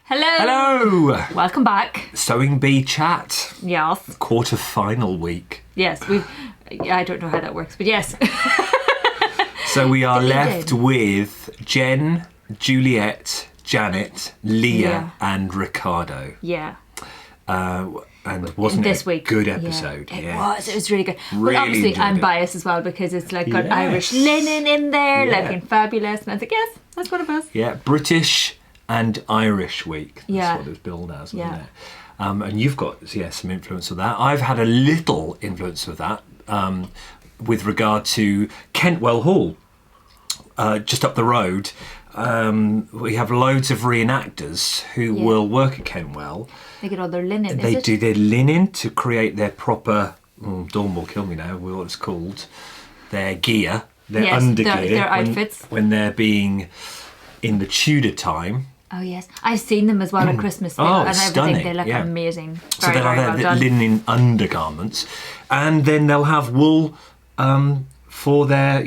Hello. Hello. Welcome back. Sewing Bee Chat. Yes. Quarter final week. Yes, I don't know how that works, but yes. So we are left with Jen, Juliet, Janet, Leah, and Ricardo. Yeah. And wasn't this it week, a good episode? Yeah. It was really good. Really but obviously I'm it. biased as well because it's like got Yes. Irish linen in there, Yeah. looking fabulous. And I was like, yes, that's what it was. Yeah, British and Irish week. That's Yeah. what it was billed as, wasn't Yeah. it? And you've got some influence of that. I've had a little influence of that with regard to Kentwell Hall, just up the road. We have loads of reenactors who will work at Kentwell. They get all their linen, They do their linen to create their proper, Dawn will kill me now, what it's called, their gear, their undergear. Their outfits. When they're being in the Tudor time. Oh yes, I've seen them as well at Christmas Day, Oh, and stunning, everything. They look amazing. So they'll very have well done. linen undergarments, and then they'll have wool for their,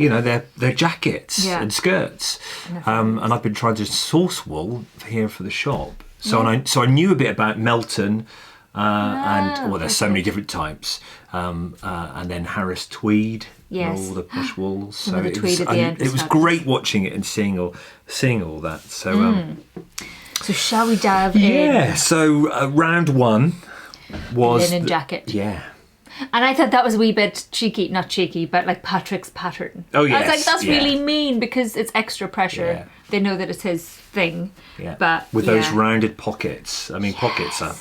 their jackets and skirts. And I've been trying to source wool here for the shop. So I knew a bit about Melton, and there's so many different types, and then Harris tweed. Yes. And all the posh wools. Some of the tweed at the end it was great watching it and seeing all that. So So shall we dive in? yeah. So round one was Linen jacket. Yeah. And I thought that was a wee bit cheeky, not cheeky, but like Patrick's pattern. Oh, yes, I was like, that's yeah. really mean because it's extra pressure. Yeah. They know that it's his thing. Yeah. But with those rounded pockets. I mean, pockets are,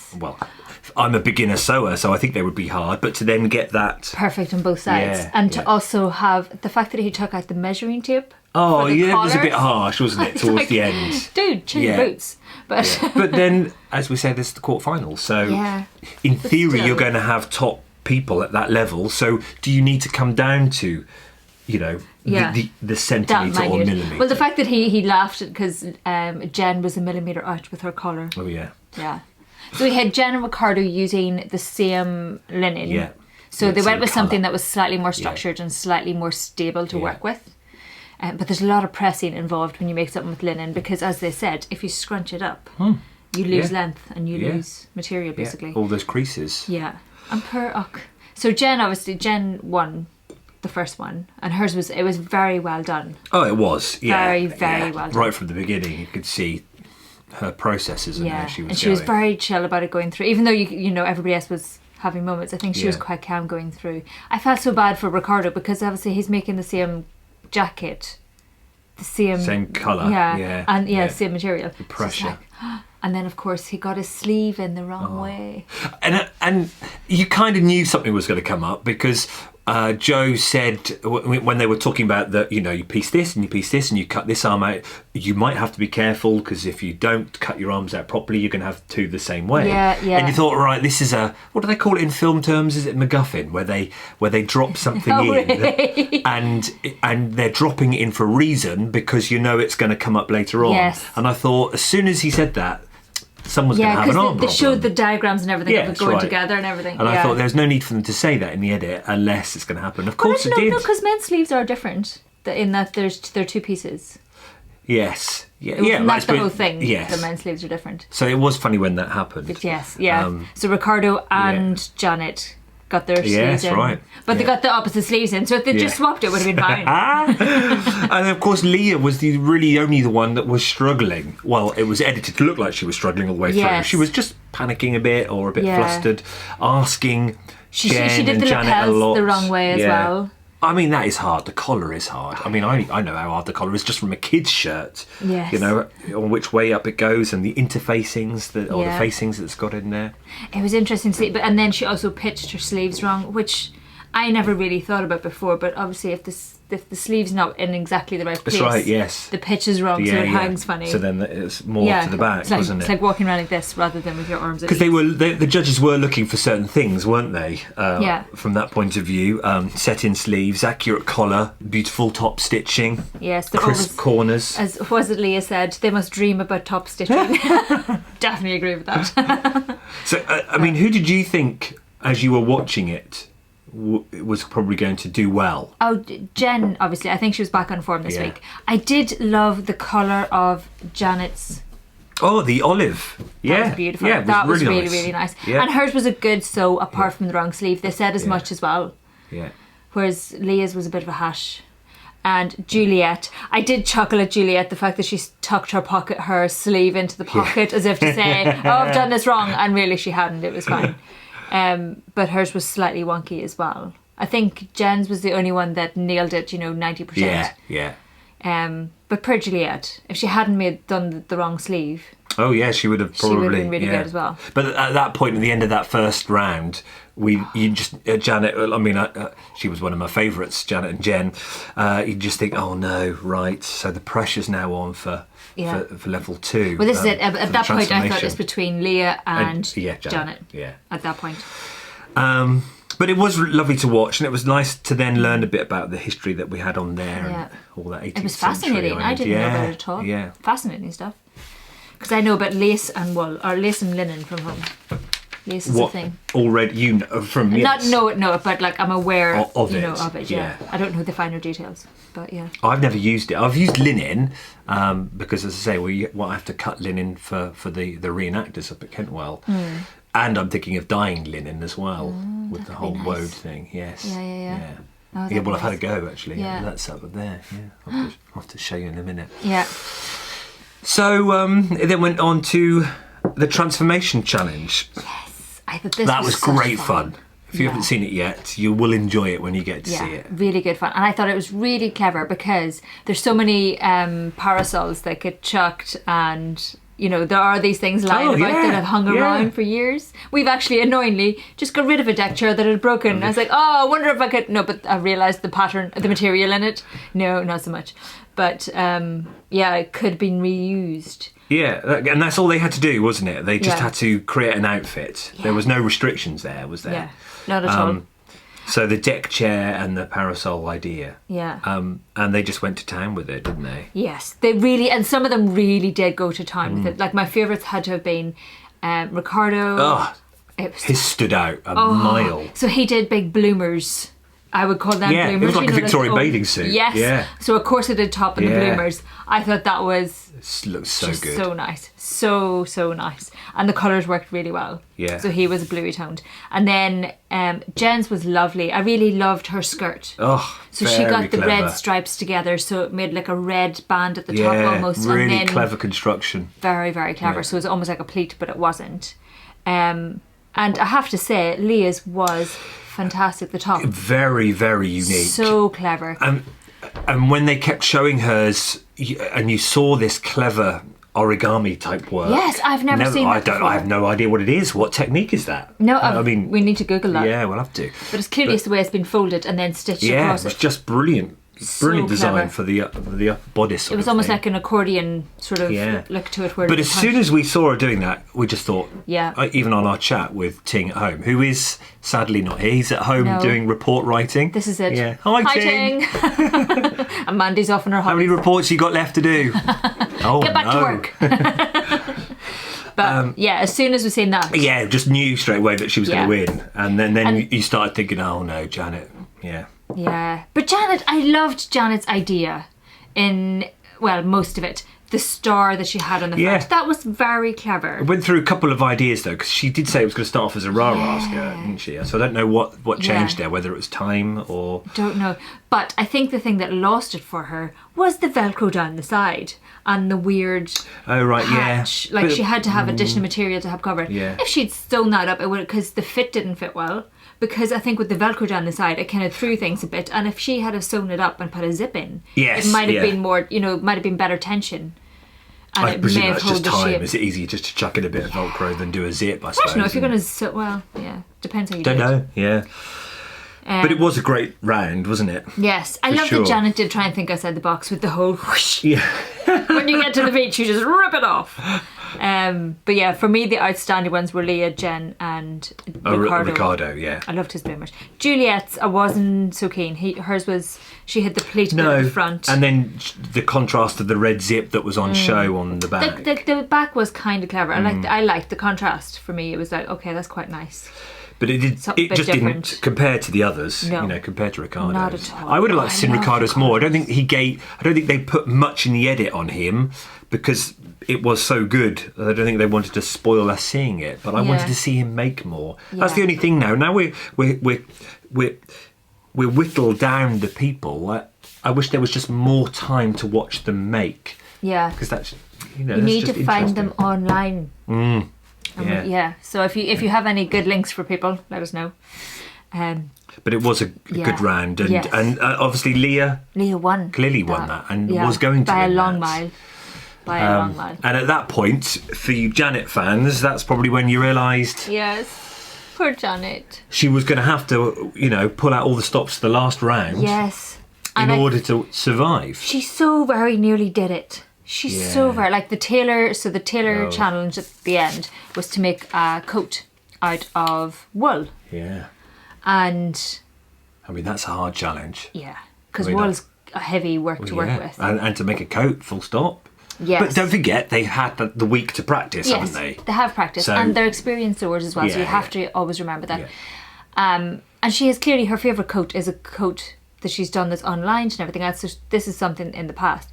I'm a beginner sewer, so I think they would be hard, but to then get that perfect on both sides. Yeah, and to also have the fact that he took out the measuring tape. Oh, for the it was a collar. bit harsh, wasn't it, towards Like, the end? Dude, change your boots. But Yeah. But then, as we said, this is the quarterfinals, so in theory still. you're going to have top people at that level, so do you need to come down to, the centimetre or millimetre? Well, the fact that he laughed because Jen was a millimetre out with her collar. Oh, yeah. Yeah. So we had Jen and Ricardo using the same linen. Yeah. So Yeah, they went same with something colour. that was slightly more structured and slightly more stable to work with. But there's a lot of pressing involved when you make something with linen because, as they said, if you scrunch it up, you lose length and you lose material, basically. All those creases. Yeah. And so Jen won the first one, and hers was very well done. Oh, it was. Yeah. Very, very well done. Right from the beginning, you could see her processes and how she was and she going. was very chill about it going through, even though everybody else was having moments. I think she was Yeah. quite calm going through. I felt so bad for Ricardo because obviously he's making the same jacket, the same colour. and same material. The pressure. And then of course he got his sleeve in the wrong way. And you kind of knew something was going to come up because Joe said when they were talking about that, you piece this and you piece this and you cut this arm out, you might have to be careful because if you don't cut your arms out properly, you're going to have two the same way. Yeah. And you thought, right, this is what do they call it in film terms? Is it MacGuffin, where they drop something in really? and they're dropping it in for a reason because it's going to come up later on. Yes. And I thought as soon as he said that, someone's going to have an arm they problem. showed the diagrams and everything of it going right. together and everything. And I thought there's no need for them to say that in the edit unless it's going to happen. Of course it did. No, because men's sleeves are different in that they're two pieces. Yes. Yeah. That's the whole thing. Yes. The men's sleeves are different. So it was funny when that happened. But yes, yeah. So Ricardo and Janet got their sleeves in. Right. But they got the opposite sleeves in, so if they just swapped it would have been fine. And of course Leah was only the one that was struggling. Well, it was edited to look like she was struggling all the way through. She was just panicking a bit or a bit flustered, asking she Jen did and the Janet a lot. lapels the wrong way as well. I mean, that is hard. The collar is hard. I mean, I know how hard the collar is just from a kid's shirt. Yes. On which way up it goes and the interfacings, the facings that's got in there. It was interesting to see. And then she also pitched her sleeves wrong, which I never really thought about before. But obviously, if the sleeve's not in exactly the right place, that's right. Yes. the pitch is wrong, so it hangs funny. So then it's more to the back, wasn't it? It's like walking around like this rather than with your arms. Because the judges were looking for certain things, weren't they? From that point of view, set-in sleeves, accurate collar, beautiful top stitching, yes, crisp corners. As Leah said, they must dream about top stitching. Definitely agree with that. So, I mean, who did you think, as you were watching it, was probably going to do well? Oh, Jen, obviously. I think she was back on form this week. I did love the colour of Janet's Oh, the olive. Yeah. That was beautiful. Yeah, That was really, nice. really nice. Yeah. And hers was a good sew, apart from the wrong sleeve. They said as much as well. Yeah. Whereas Leah's was a bit of a hash. And Juliet, I did chuckle at Juliet, the fact that she tucked her sleeve into the pocket as if to say, oh, I've done this wrong. And really she hadn't, it was fine. But hers was slightly wonky as well. I think Jen's was the only one that nailed it, 90%. Yeah. But poor Juliet, if she hadn't done the wrong sleeve, Oh yeah, she would have probably been really good as well. But at that point, at the end of that first round, Janet. I mean, she was one of my favourites, Janet and Jen. You just think, oh no, right. So the pressure's now on for level 2. Well, this is it. At that point, I thought it's between Leah and Janet. Yeah. At that point. But it was lovely to watch, and it was nice to then learn a bit about the history that we had on there and all that 18th century. It was fascinating. I didn't know about it at all. Yeah. Fascinating stuff. Because I know about lace and wool, or lace and linen from home. Lace is a thing. Already, you know, from Not know it, but like I'm aware of it. Of it. Yeah. I don't know the finer details, but yeah. I've never used it. I've used linen because, as I say, I have to cut linen for the reenactors up at Kentwell. And I'm thinking of dyeing linen as well with the whole woad thing. Yes. Yeah. Oh, Well, I've had a go actually. Yeah. That's up there. Yeah. I'll have to show you in a minute. Yeah. So it then went on to the transformation challenge. Yes, I thought this that was great fun. If you Yeah. haven't seen it yet, you will enjoy it when you get to see it. Really good fun. And I thought it was really clever because there's so many parasols that get chucked, and there are these things lying about that have hung around for years. We've actually annoyingly just got rid of a deck chair that had broken. I was like, I wonder if I could. No, but I realised the pattern, the material in it. No, not so much. But it could have been reused. Yeah, and that's all they had to do, wasn't it? They just had to create an outfit. Yeah. There was no restrictions there, was there? Yeah, not at all. So the deck chair and the parasol idea. Yeah. And they just went to town with it, didn't they? Yes, they really, and some of them really did go to town with it. Like my favourites had to have been Ricardo. Oh, his stood out a mile. So he did big bloomers. I would call them bloomers. Yeah, it was like a Victorian bathing suit. Yes. Yeah. So of course it did top and the bloomers. I thought that was looks so just good. So nice. So nice. And the colours worked really well. Yeah. So he was bluey toned. And then Jen's was lovely. I really loved her skirt. Oh, so she got the red stripes together, so it made like a red band at the top almost. Really and then clever construction. Very, very clever. So it was almost like a pleat, but it wasn't. And I have to say, Leah's was fantastic, the top. Very, very unique. So clever. And when they kept showing hers, and you saw this clever origami type work. Yes, I've never seen that before. I have no idea what it is. What technique is that? No, I mean, we need to Google that. Yeah, we'll have to. But it's clearly the way it's been folded and then stitched across it was just brilliant. Brilliant design for the upper bodice. It was almost like an accordion sort of look to it. But as soon as we saw her doing that, we just thought, even on our chat with Ting at home, who is sadly not here, he's at home doing report writing. This is it. Yeah. Hi Ting. And Mandy's off on her holidays. How many reports you got left to do? Get back to work. But as soon as we seen that, just knew straight away that she was going to win, and then you started thinking, oh no, Janet, Yeah, but I loved Janet's idea in, most of it. The star that she had on the front. That was very clever. I went through a couple of ideas though, because she did say it was going to start off as a rah-rah skirt, didn't she? So I don't know what changed there, whether it was time or... Don't know. But I think the thing that lost it for her was the Velcro down the side and the weird patch. Like she had to have additional material to have covered. Yeah. If she'd sewn that up, it would, because the fit didn't fit well. Because I think with the Velcro down the side, it kind of threw things a bit. And if she had have sewn it up and put a zip in, it might have been more, it might have been better tension. And I presume that's just time. Is it easier just to chuck in a bit of Velcro than do a zip, I suppose? I don't know, if you're going to depends how you do it. Don't know, yeah. But it was a great round, wasn't it? Yes. I love that Janet did try and think outside the box with the whole whoosh. Yeah. When you get to the beach, you just rip it off. But for me, the outstanding ones were Leah, Jen, and Ricardo. Ricardo, yeah. I loved his bloomers. Juliet's, I wasn't so keen. Hers was, she had the pleat bit at the front. And then the contrast of the red zip that was on show on the back. The back was kind of clever. I liked the contrast. For me, it was like, okay, that's quite nice. But it just didn't compare to the others, compared to Ricardo's. Not at all. I would have liked to see Ricardo's more. I don't think they put much in the edit on him, because it was so good. I don't think they wanted to spoil us seeing it, but I wanted to see him make more. That's the only thing now. Now we're whittled down the people. I wish there was just more time to watch them make. Yeah, because that's you need to find them online. So if you have any good links for people, let us know. But it was a good round, and obviously Leah clearly won that, and was going to by a win long that. mile. By a long mile. And at that point, for you Janet fans, that's probably when you realised. Yes, poor Janet. She was going to have to, pull out all the stops to the last round. Yes. In order to survive. She so very nearly did it. She's so very like the tailor. So the tailor challenge at the end was to make a coat out of wool. Yeah. And I mean that's a hard challenge. Yeah, because wool's a heavy work to work with, and to make a coat, full stop. Yes. But don't forget they had the week to practice, haven't they? They have practiced, and they're experienced sewers as well. So you have to always remember that. Yeah. And she has clearly her favourite coat is a coat that she's done that's online and everything else. So this is something in the past,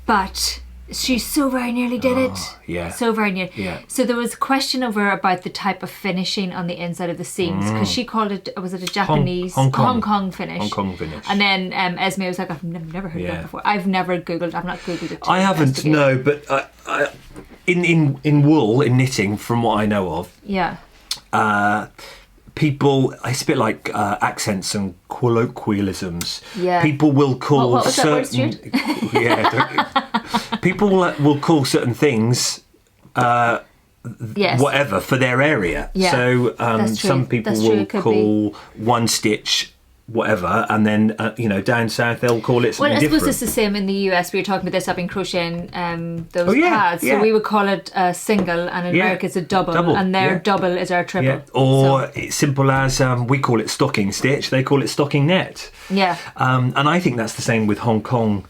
but she so very nearly did it. Yeah. So very near. Yeah. So there was a question over about the type of finishing on the inside of the seams because she called it, was it a Japanese Hong Kong finish? Hong Kong finish. And then Esme was like, I've never heard of that before. I've not Googled it. I haven't, no, but in wool, in knitting, from what I know of, people, it's a bit like accents and colloquialisms. Yeah. People will call what was certain. That word, people will call certain things whatever for their area. Yeah. So some people will call one stitch whatever, and then down south they'll call it something different. Well, I suppose it's the same in the US. We were talking about this. I've been crocheting those pads, so we would call it a single, and in America it's a double, and their double is our triple. Yeah. Or it's simple as we call it stocking stitch, they call it stocking net. Yeah. And I think that's the same with Hong Kong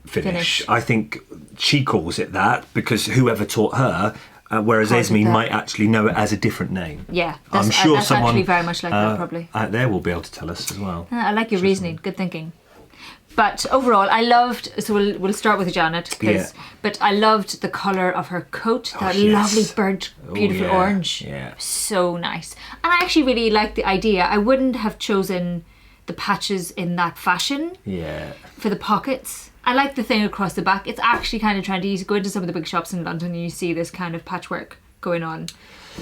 finish. I think she calls it that because whoever taught her. Whereas Esme might actually know it as a different name. Yeah, I'm sure that's someone actually very much like that, probably. Out there will be able to tell us as well. I like your reasoning. Good thinking. But overall, I loved. So we'll start with Janet. But I loved the colour of her coat. That lovely burnt, beautiful orange. Yeah. So nice. And I actually really liked the idea. I wouldn't have chosen the patches in that fashion. Yeah. For the pockets. I like the thing across the back. It's actually kind of trendy. You go into some of the big shops in London and you see this kind of patchwork going on.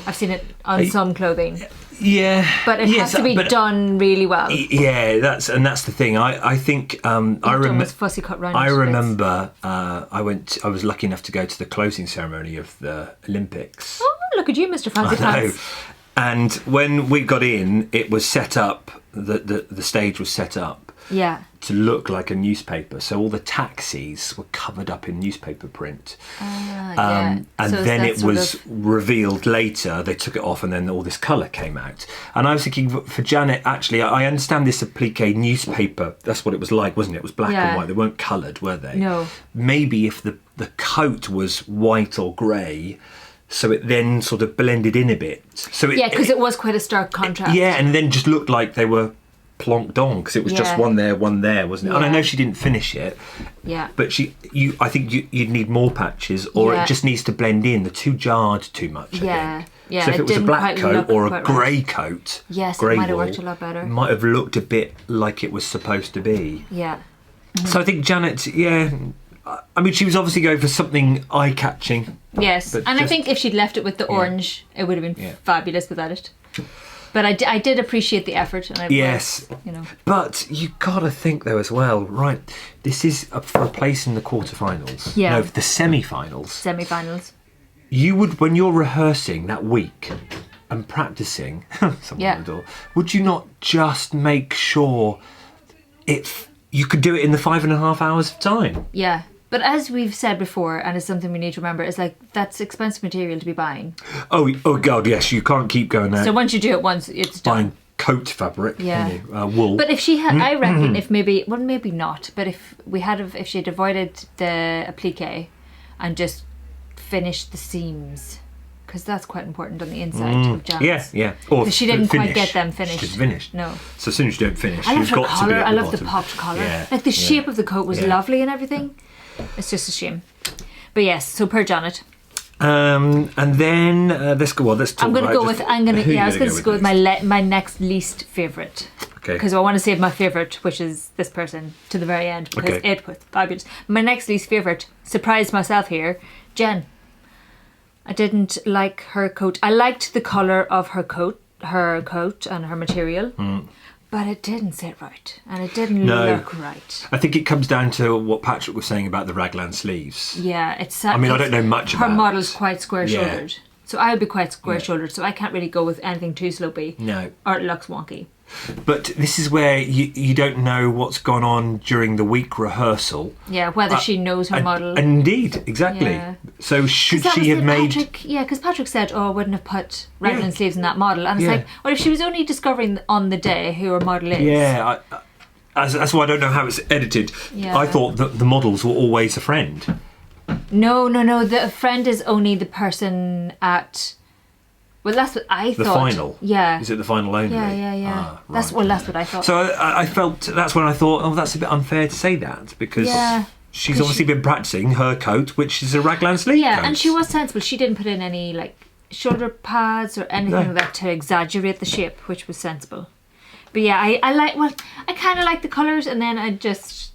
I've seen it on some clothing. Yeah. But it has to be done really well. Yeah, that's the thing. I think I remember fussy cut round. I remember I was lucky enough to go to the closing ceremony of the Olympics. Oh, look at you, Mr. Fancy Pants. And when we got in, it was set up, the stage was set up to look like a newspaper. So all the taxis were covered up in newspaper print. And so then it was revealed later, they took it off and then all this colour came out. And I was thinking, for Janet, actually, I understand this applique newspaper, that's what it was like, wasn't it? It was black and white, they weren't coloured, were they? No. Maybe if the coat was white or grey, so it then sort of blended in a bit. So because it was quite a stark contrast. And then just looked like they were plonked on because it was just one there, wasn't it? And I know she didn't finish it. Yeah. But I think you'd need more patches, or it just needs to blend in. The two jarred too much. I think. Yeah. So if it was a black coat or a grey coat, it might have worked a lot better. It might have looked a bit like it was supposed to be. Yeah. So I think Janet, I mean, she was obviously going for something eye-catching. Yes, and I think if she'd left it with the orange, it would have been fabulous without it. But I did appreciate the effort. And But you got to think, though, as well, right, this is for a place in the quarterfinals. Yeah. No, the semi-finals. Semi-finals. You would, when you're rehearsing that week and practising, someone at the door, would you not just make sure you could do it in the 5.5 hours of time? Yeah. But as we've said before, and it's something we need to remember, is like that's expensive material to be buying. Oh God, yes, you can't keep going out. So once you do it once, it's done. Buying coat fabric, wool. But if she had, I reckon, if maybe not, but if she had avoided the applique and just finished the seams, because that's quite important on the inside of Janet's. Yeah. Because she didn't quite get them finished. She's finished. No. So as soon as you don't finish, I love you've got collar. to be at I the love bottom. the popped collar. Like the shape of the coat was lovely and everything. It's just a shame. But yes, so per Janet. And then let's go on. Let's talk. I'm going to go with. I was going to go with my next least favourite. Okay. Because I want to save my favourite, which is this person, to the very end because it was fabulous. My next least favourite, surprised myself here, Jen. I didn't like her coat. I liked the colour of her coat and her material. But it didn't sit right, and it didn't look right. I think it comes down to what Patrick was saying about the raglan sleeves. Yeah, it's. I mean, I don't know much about. Her model's quite square-shouldered, so I would be quite square-shouldered. So I can't really go with anything too slopey. No, or it looks wonky. But this is where you don't know what's gone on during the week rehearsal. Yeah, whether she knows her model. Indeed, exactly. Yeah. So should she have made... because Patrick said, I wouldn't have put raglan sleeves in that model. And it's like, well, if she was only discovering on the day who her model is... Yeah, that's why I don't know how it's edited. Yeah. I thought that the models were always a friend. No. The friend is only the person at... Well, that's what I thought. The final? Yeah. Is it the final only? Yeah. Ah, right. That's what I thought. So I felt, that's when I thought, that's a bit unfair to say that, because she's obviously been practising her coat, which is a raglan sleeve coat. And she was sensible. She didn't put in any, like, shoulder pads or anything like that to exaggerate the shape, which was sensible. But yeah, I kind of like the colours, and then I just...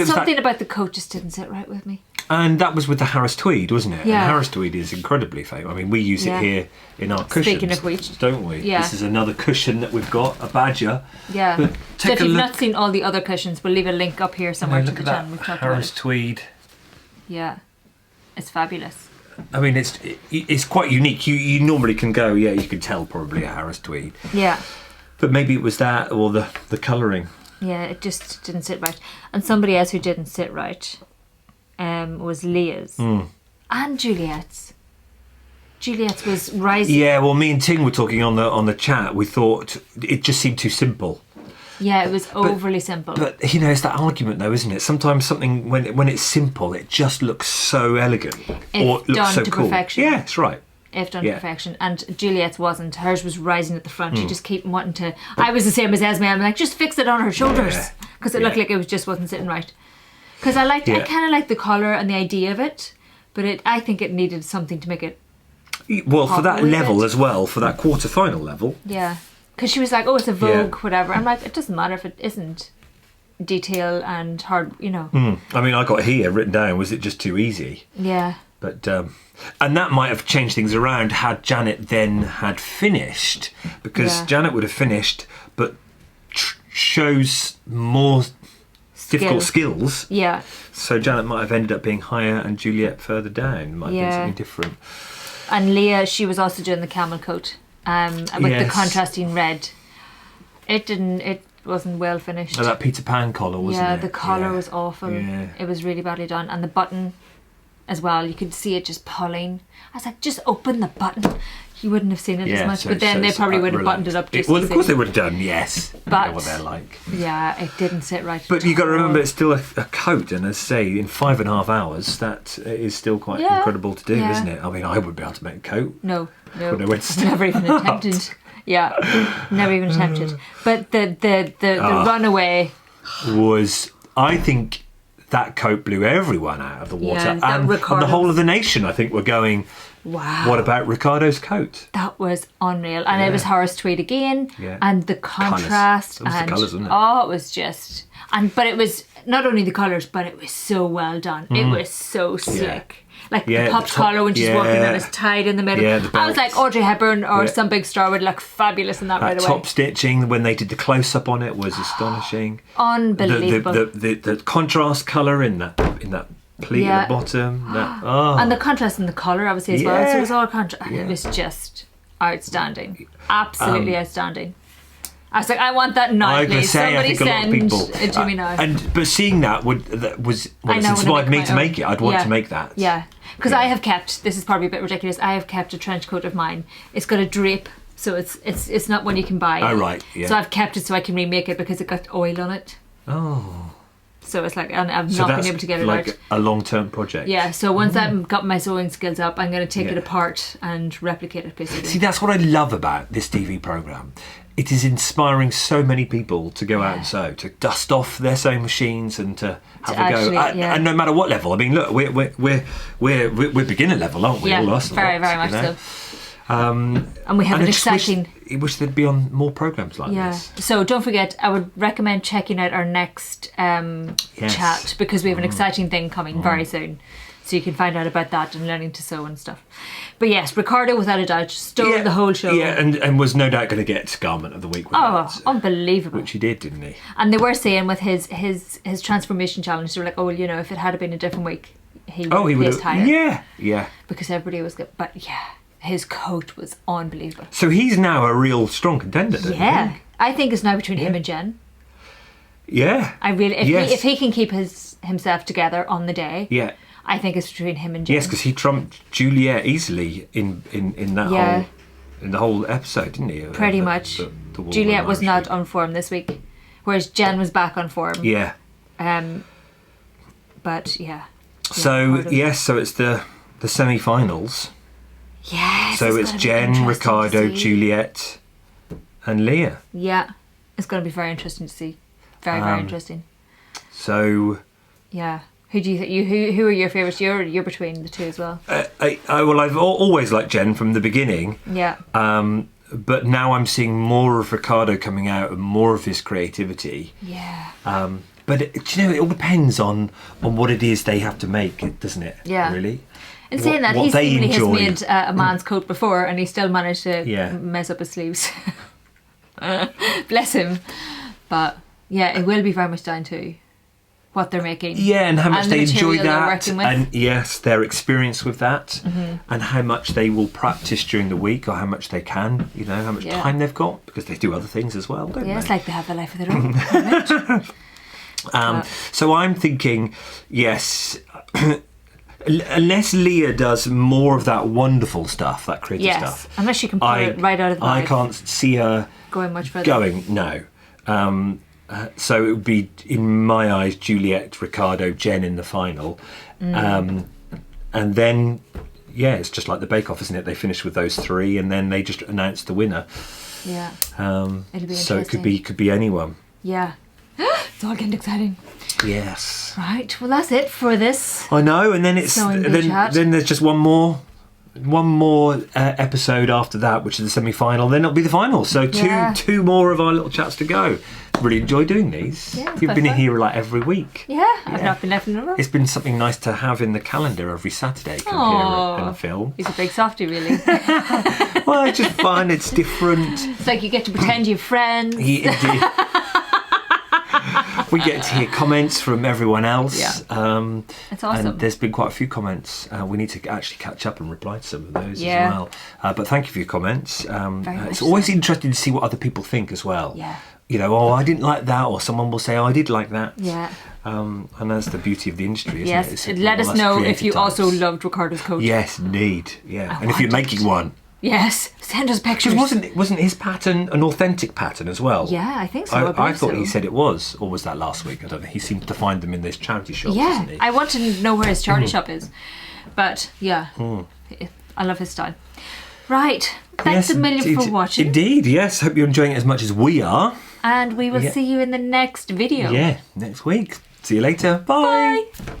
something about the coat just didn't sit right with me. And that was with the Harris tweed, wasn't it? Yeah. And Harris tweed is incredibly famous. I mean, we use it here in our cushions. Speaking of which. Don't we? Yeah. This is another cushion that we've got, a badger. Yeah. But so if you've not seen all the other cushions, we'll leave a link up here somewhere to the channel. We've talked Harris about it. tweed. Yeah. It's fabulous. I mean, it's quite unique. You normally can go, you can tell probably a Harris tweed. Yeah. But maybe it was that or the colouring. Yeah, it just didn't sit right. And somebody else who didn't sit right was Leah's and Juliet's. Juliet's was rising. Yeah, well, me and Ting were talking on the chat. We thought it just seemed too simple. Yeah, it was overly simple. But it's that argument, though, isn't it? Sometimes something when it's simple, it just looks so elegant or looks so cool. Perfection. Yeah, that's right. If done to perfection. And Juliet's wasn't. Hers was rising at the front. She just kept wanting to... I was the same as Esme. I'm like, just fix it on her shoulders. Because it looked like it just wasn't sitting right. Because I kind of liked the colour and the idea of it. But I think it needed something to make it... Well, for that level as well, for that quarter-final level. Yeah. Because she was like, it's a Vogue, whatever. I'm like, it doesn't matter if it isn't detail and hard, I mean, I got here written down, was it just too easy? Yeah. But and that might have changed things around had Janet then had finished, because Janet would have finished but shows more difficult skills. Yeah. So Janet might have ended up being higher and Juliet further down. Might have been something different. And Leah, she was also doing the camel coat with the contrasting red. It wasn't well finished. Oh, that Peter Pan collar, wasn't it? Yeah, the collar was awful. Yeah. It was really badly done. And the button as well, you could see it just pulling. I was like, just open the button. You wouldn't have seen it as much, but then they probably would have buttoned it up just of course they would have done, yes. But, you know what they're like. Yeah, it didn't sit right. But you've got to remember, it's still a coat, and as I say, in 5.5 hours, that is still quite incredible to do, isn't it? I mean, I wouldn't be able to make a coat. No. When I went to never even attempted. Yeah, never even attempted. But the runaway was, I think, that coat blew everyone out of the water, and the whole of the nation, I think, were going, wow, what about Ricardo's coat? That was unreal. And it was Horace Tweed again, and the contrast. Colours. The colours, wasn't it? Oh, it was just... But it was not only the colours, but it was so well done. It was so slick. Like the popped collar when she's walking and it's tied in the middle. Yeah, I was like Audrey Hepburn or some big star would look fabulous in that right away. Top stitching when they did the close-up on it was astonishing. Unbelievable. The contrast colour in that pleat at the bottom. And the contrast in the collar obviously as well. So it was all contrast. It was just outstanding. Absolutely outstanding. I was like, I want that now, please. Somebody send it to me now. But seeing that was it's inspired me to make it. I'd want to make that. Yeah, because I have kept. This is probably a bit ridiculous. I have kept a trench coat of mine. It's got a drape, so it's not one you can buy. Oh right, yeah. So I've kept it so I can remake it because it got oil on it. Oh. So it's like, and I've not been able to get it like out. a long-term project. Yeah, so once I've got my sewing skills up, I'm going to take it apart and replicate it, basically. See, that's what I love about this TV programme. It is inspiring so many people to go out and sew, to dust off their sewing machines and to have a go. And no matter what level. I mean, look, we're beginner level, aren't we? Yeah, all us, very much so. And we have an exciting... I wish they'd be on more programmes like this. So don't forget, I would recommend checking out our next chat, because we have an exciting thing coming very soon. So you can find out about that and learning to sew and stuff. But yes, Ricardo, without a doubt, stole the whole show. Yeah, and was no doubt going to get Garment of the Week with that. Unbelievable. Which he did, didn't he? And they were saying with his transformation challenge, they were like, oh, well, you know, if it had been a different week, he would have placed higher. Yeah. Because everybody was good. But yeah, his coat was unbelievable. So he's now a real strong contender, don't you think? I think it's now between him and Jen. Yeah. If he can keep himself together on the day. Yeah. I think it's between him and Jen. Yes, because he trumped Juliet easily in that whole episode, didn't he? Pretty much. The Juliet was not on form this week, whereas Jen was back on form. Yeah. But yeah. So so it's the semi-finals. Yes. So it's Jen, Ricardo, Juliet, and Leah. Yeah, it's going to be very interesting to see. Very interesting. So. Yeah. Who do you think? Who are your favourites? You're between the two as well. I've always liked Jen from the beginning. Yeah. But now I'm seeing more of Ricardo coming out and more of his creativity. Yeah. But it all depends on what it is they have to make, doesn't it? Yeah. Really. In saying that, he seemingly has made a man's coat before, and he still managed to mess up his sleeves. Bless him. But yeah, it will be very much down to what they're making. Yeah, and how much they enjoy that, and their experience with that, and how much they will practice during the week, or how much they can, how much time they've got, because they do other things as well, don't they? It's like they have a life of their own. So I'm thinking, yes, unless Leah does more of that wonderful stuff, that creative stuff. Unless she can pull it right out of the bag. I can't see her going much further. No. So it would be, in my eyes, Juliet, Ricardo, Jen in the final. And then, it's just like the Bake Off, isn't it? They finish with those three, and then they just announce the winner. Yeah. It'll be so it could be anyone. Yeah. It's all getting exciting. Yes. Right. Well, that's it for this. I know, and then then there's just one more episode after that, which is the semi-final. Then it'll be the final. So two more of our little chats to go. Really enjoy doing these. Yeah, you've been here like every week. Yeah, I've not been left in a row. It's been something nice to have in the calendar every Saturday. Come here and film. He's a big softie, really. Well, it's just fun. It's different. It's like you get to pretend you're friends. We get to hear comments from everyone else. Yeah. It's awesome. And there's been quite a few comments. We need to actually catch up and reply to some of those as well. But thank you for your comments. It's always interesting to see what other people think as well. Yeah. I didn't like that, or someone will say, I did like that. Yeah. And that's the beauty of the industry, isn't it? Yes. Let us know if you also loved Ricardo's coat. Yes, indeed. Yeah. And if you're making one. Yes, send us pictures. Wasn't his pattern an authentic pattern as well? Yeah, I think so. I thought he said it was, or was that last week? I don't know. He seems to find them in this charity shop, doesn't he? I want to know where his charity shop is. But I love his style. Right, thanks a million for watching. Indeed, yes. Hope you're enjoying it as much as we are. And we will see you in the next video. Yeah, next week. See you later. Bye. Bye.